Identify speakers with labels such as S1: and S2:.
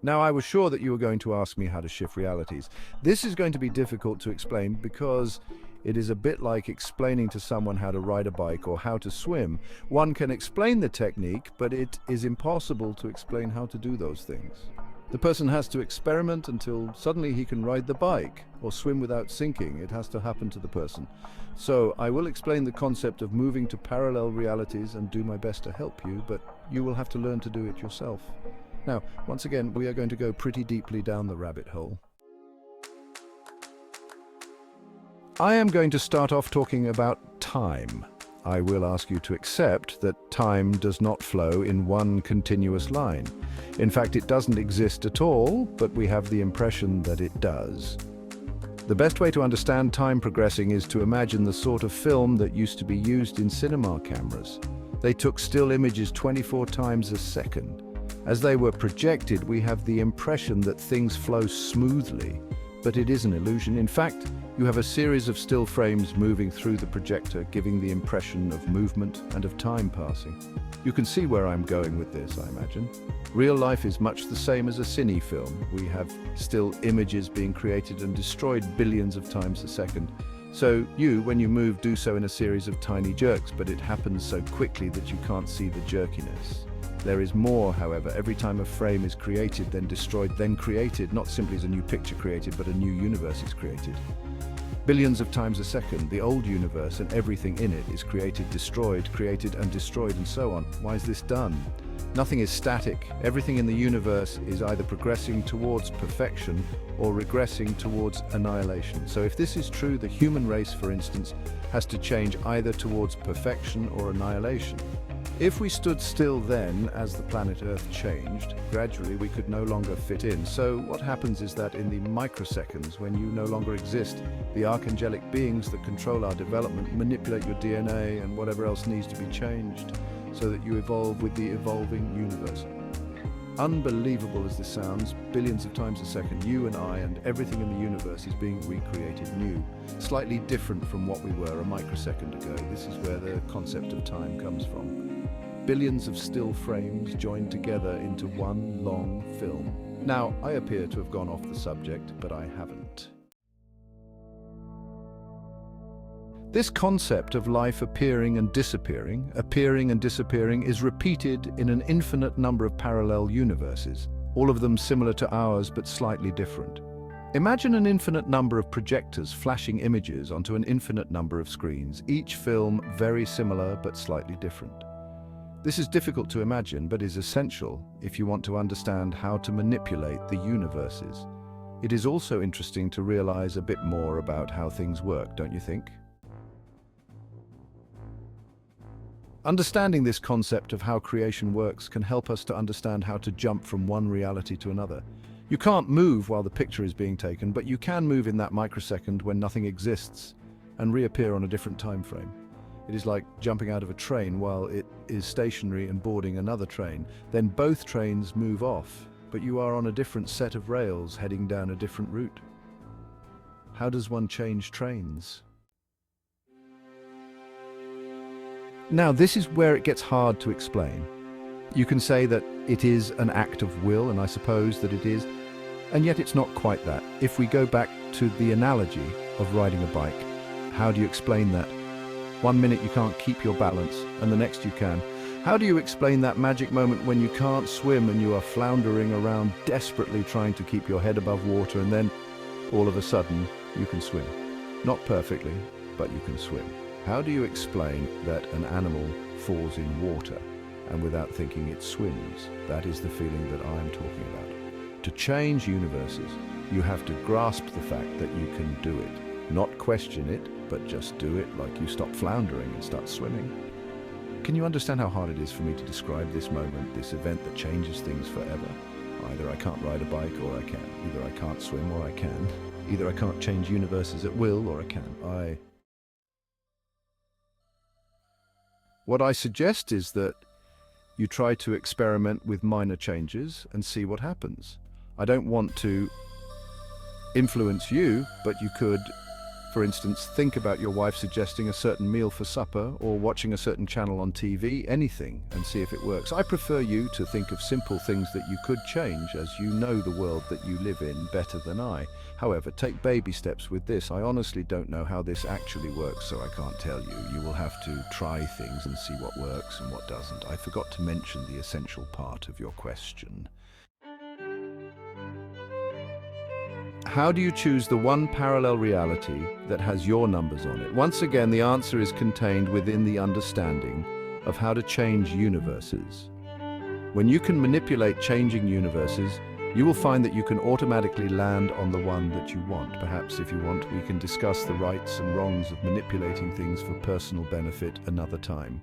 S1: Now, I was sure that you were going to ask me how to shift realities. This is going to be difficult to explain because it is a bit like explaining to someone how to ride a bike or how to swim. One can explain the technique, but it is impossible to explain how to do those things. The person has to experiment until suddenly he can ride the bike or swim without sinking. It has to happen to the person. So I will explain the concept of moving to parallel realities and do my best to help you, but you will have to learn to do it yourself. Now, once again, we are going to go pretty deeply down the rabbit hole. I am going to start off talking about time. I will ask you to accept that time does not flow in one continuous line. In fact, it doesn't exist at all, but we have the impression that it does. The best way to understand time progressing is to imagine the sort of film that used to be used in cinema cameras. They took still images 24 times a second. As they were projected, we have the impression that things flow smoothly, but it is an illusion. In fact, you have a series of still frames moving through the projector, giving the impression of movement and of time passing. You can see where I'm going with this, I imagine. Real life is much the same as a cine film. We have still images being created and destroyed billions of times a second. So you, when you move, do so in a series of tiny jerks, but it happens so quickly that you can't see the jerkiness. There is more, however. Every time a frame is created, then destroyed, then created, not simply as a new picture created, but a new universe is created. Billions of times a second, the old universe and everything in it is created, created and destroyed, and so on. Why is this done? Nothing is static. Everything in the universe is either progressing towards perfection or regressing towards annihilation. So if this is true, the human race, for instance, has to change either towards perfection or annihilation. If we stood still then, as the planet Earth changed, gradually we could no longer fit in. So what happens is that in the microseconds, when you no longer exist, the archangelic beings that control our development manipulate your DNA and whatever else needs to be changed so that you evolve with the evolving universe. Unbelievable as this sounds, billions of times a second, you and I and everything in the universe is being recreated new, slightly different from what we were a microsecond ago. This is where the concept of time comes from. Billions of still frames joined together into one long film. Now, I appear to have gone off the subject, but I haven't. This concept of life appearing and disappearing is repeated in an infinite number of parallel universes, all of them similar to ours but slightly different. Imagine an infinite number of projectors flashing images onto an infinite number of screens, each film very similar but slightly different. This is difficult to imagine, but is essential if you want to understand how to manipulate the universes. It is also interesting to realize a bit more about how things work, don't you think? Understanding this concept of how creation works can help us to understand how to jump from one reality to another. You can't move while the picture is being taken, but you can move in that microsecond when nothing exists and reappear on a different time frame. It is like jumping out of a train while it is stationary and boarding another train. Then both trains move off, but you are on a different set of rails heading down a different route. How does one change trains? Now, this is where it gets hard to explain. You can say that it is an act of will, and I suppose that it is, and yet it's not quite that. If we go back to the analogy of riding a bike, how do you explain that? One minute you can't keep your balance, and the next you can. How do you explain that magic moment when you can't swim and you are floundering around desperately trying to keep your head above water, and then, all of a sudden, you can swim? Not perfectly, but you can swim. How do you explain that an animal falls in water and without thinking it swims? That is the feeling that I'm talking about. To change universes, you have to grasp the fact that you can do it. Not question it, but just do it, like you stop floundering and start swimming. Can you understand how hard it is for me to describe this moment, this event that changes things forever? Either I can't ride a bike or I can. Either I can't swim or I can. Either I can't change universes at will or I can. What I suggest is that you try to experiment with minor changes and see what happens. I don't want to influence you, but you could For instance, think about your wife suggesting a certain meal for supper or watching a certain channel on TV, anything, and see if it works. I prefer you to think of simple things that you could change, as you know the world that you live in better than I. However, take baby steps with this. I honestly don't know how this actually works, so I can't tell you. You will have to try things and see what works and what doesn't. I forgot to mention the essential part of your question. How do you choose the one parallel reality that has your numbers on it? Once again, the answer is contained within the understanding of how to change universes. When you can manipulate changing universes, you will find that you can automatically land on the one that you want. Perhaps if you want, we can discuss the rights and wrongs of manipulating things for personal benefit another time.